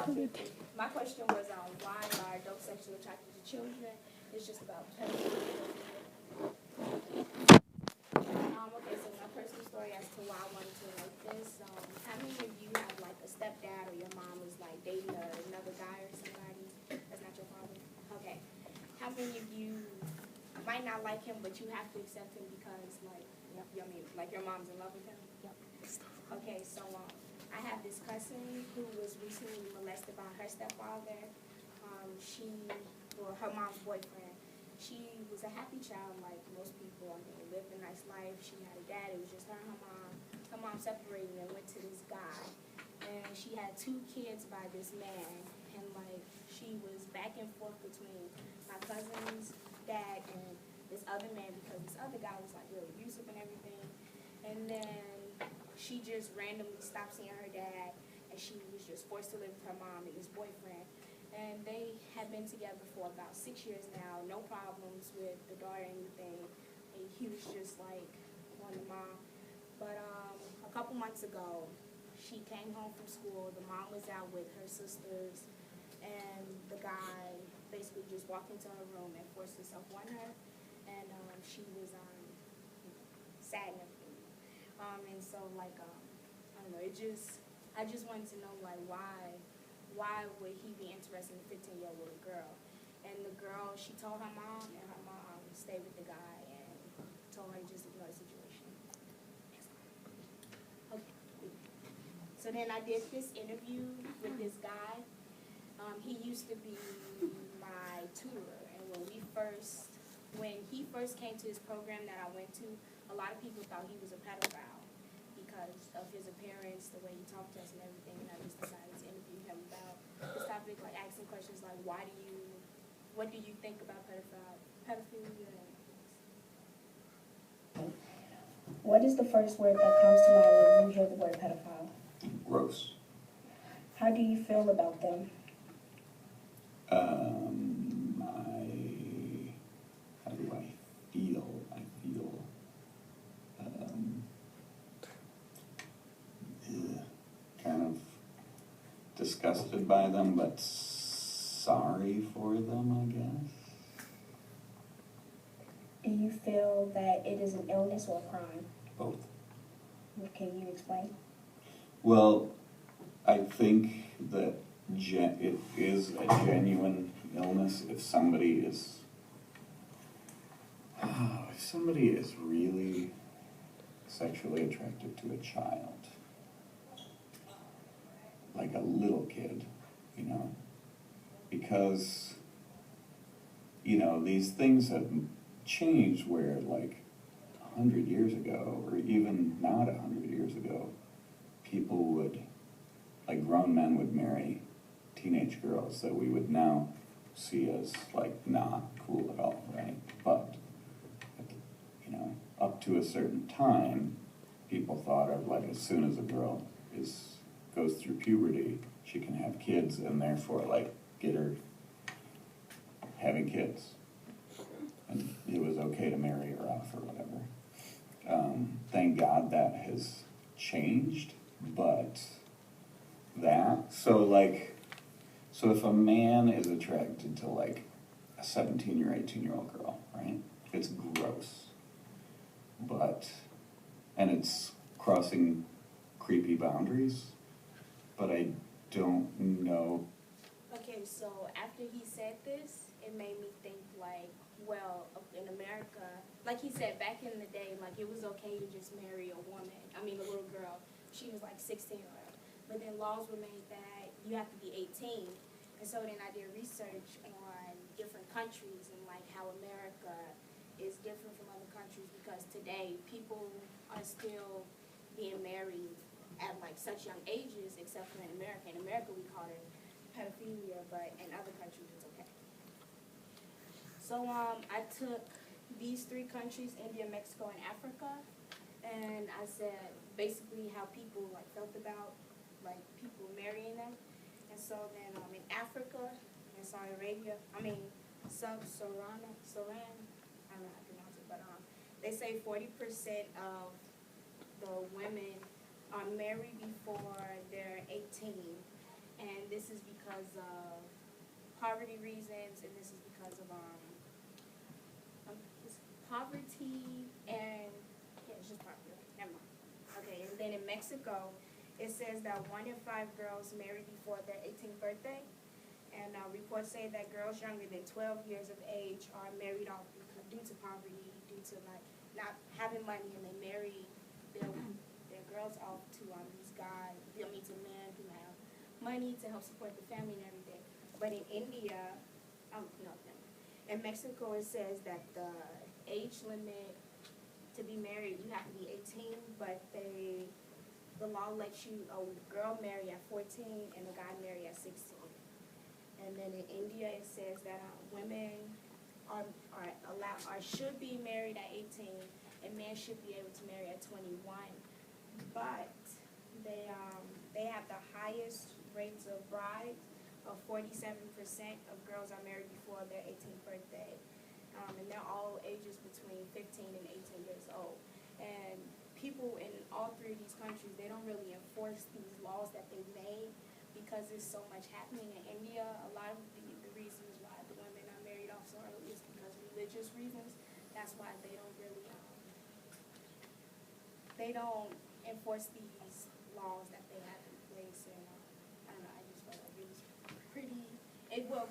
My question was why are adults sexually attracted to children? It's just about okay, so my personal story as to why I wanted to like this. How many of you have like a stepdad or your mom is like dating another guy or somebody that's not your father? Okay. How many of you might not like him, but you have to accept him because like your mom's in love with him? Yep. Okay, so I have this cousin who was recently molested by her stepfather. Her mom's boyfriend. She was a happy child like most people. I mean, lived a nice life. She had a dad. It was just her and her mom. Her mom separated and went to this guy. And she had 2 kids by this man. And like she was back and forth between my cousin's dad and this other man because this other guy was like really abusive and everything. And then she just randomly stopped seeing her dad, and she was just forced to live with her mom and his boyfriend. And they have been together for about 6 years now, no problems with the daughter or anything. And he was just like on the mom. But a couple months ago, she came home from school. The mom was out with her sisters, and the guy basically just walked into her room and forced himself on her. And she was sad and everything. And so like I don't know, I just wanted to know like why would he be interested in a 15-year-old little girl? And the girl, she told her mom, and her mom stayed with the guy and told her to just ignore the situation. Okay. So then I did this interview with this guy. He used to be my tutor, and when he first came to this program that I went to, a lot of people thought he was a pedophile because of his appearance, the way he talked to us and everything, and I just decided to interview him about this topic, like asking questions like, what do you think about pedophilia? What is the first word that comes to mind when you hear the word pedophile? Gross. How do you feel about them? How do I feel? I feel kind of disgusted by them, but sorry for them, I guess. Do you feel that it is an illness or a crime? Both. Can you explain? Well, I think that it is a genuine illness if somebody is really sexually attracted to a child, like a little kid, because, these things have changed where, like, 100 years ago, or even not 100 years ago, people would, like, grown men would marry teenage girls that we would now see as, like, not cool at all, right? But, up to a certain time, people thought of, like, as soon as a girl goes through puberty, she can have kids, and therefore, like, get her having kids. And it was okay to marry her off or whatever. Thank God that has changed, but so if a man is attracted to, like, a 17 or 18-year-old girl, right? It's gross. And it's crossing creepy boundaries, but I don't know. Okay, so after he said this, it made me think like, well, in America, like he said, back in the day, like it was okay to just marry a little girl. She was like 16 or whatever. But then laws were made that you have to be 18. And so then I did research on different countries and like how America is different from other countries because today people are still being married at like such young ages, except for in America. In America we call it pedophilia, but in other countries it's okay. So I took these 3 countries, India, Mexico, and Africa, and I said basically how people like felt about like people marrying them. And so then in Africa, in Saudi Arabia, Sub-Saharan, I don't know how to pronounce it, but they say 40% of the women are married before they're 18. And this is because of poverty reasons, and this is because of it's poverty and yeah, it's just poverty. Never mind. Okay, and then in Mexico, it says that 1 in 5 girls marry before their 18th birthday, and reports say that girls younger than 12 years of age are married off due to poverty, due to like not having money, and they marry their girls off to these guys. To men who have money to help support the family and everything. But in India, no, in Mexico, it says that the age limit to be married, you have to be 18, but the law lets you a girl marry at 14 and a guy marry at 16. And then in India, it says that women should be married at 18, and men should be able to marry at 21. But they have the highest rates of brides. Of 47% of girls are married before their 18th birthday, and they're all ages between 15 and 18 years old. And people in all three of these countries, they don't really enforce these laws that they've made because there's so much happening in India. A lot of the reasons why the women are married off so early is because of religious reasons. That's why they don't really they don't enforce these laws that they have in place. And I don't know, I just felt like it was pretty.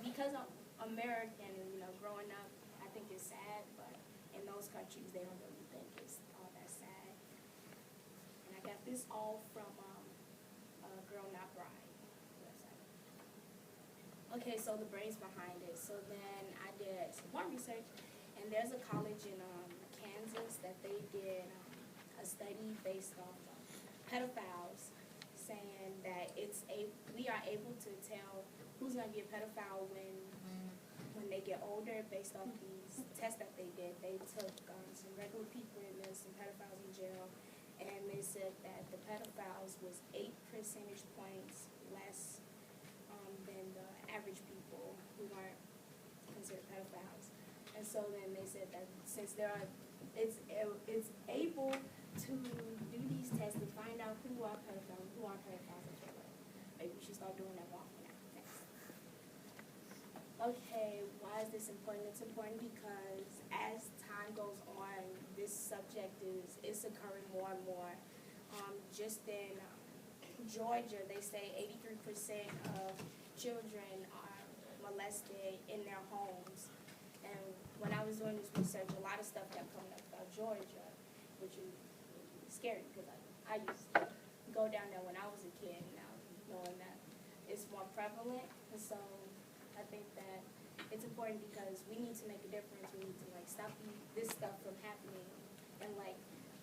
Because I'm American, growing up, I think it's sad, but in those countries, they don't really think it's all that sad. And I got this all from Girl Not Bride website. Okay, so the brains behind it. So then I did some more research, and there's a college in Kansas that they did a study based on pedophiles, saying that we are able to tell who's going to be a pedophile when they get older based off these tests that they did. They took some regular people and then some pedophiles in jail, and they said that the pedophiles was 8 percentage points less than the average people who weren't considered pedophiles. And so then they said that since it's able to do these tests to find out who are pedophiles, who aren't pedophiles, maybe we should start doing that more often now. Thanks. Okay, why is this important? It's important because as time goes on, this subject is occurring more and more. Just in Georgia, they say 83% of children are molested in their homes. And when I was doing this research, a lot of stuff kept coming up about Georgia, which is scary because I used to go down there when I was a kid, now knowing that it's more prevalent. And so I think that it's important because we need to make a difference. We need to stop this stuff from happening. And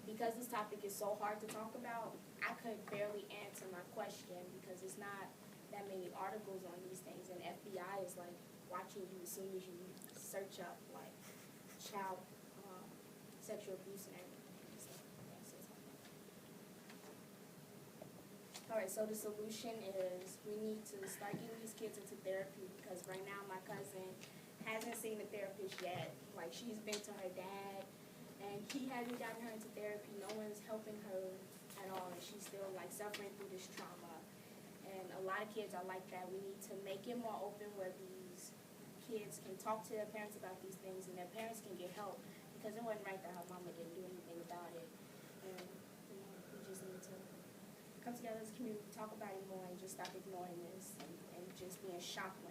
because this topic is so hard to talk about, I could barely answer my question because it's not that many articles on these things, and FBI is watching you as soon as you search up child sexual abuse and everything. So, alright, so the solution is we need to start getting these kids into therapy because right now my cousin hasn't seen a therapist yet. She's been to her dad and he hasn't gotten her into therapy. No one's helping her at all, and she's still suffering through this trauma. And a lot of kids are like that. We need to make it more open where these kids can talk to their parents about these things and their parents can get help because it wasn't right that her mama didn't do anything about it. And we just need to come together as a community, talk about it more, and just stop ignoring this and just being shocked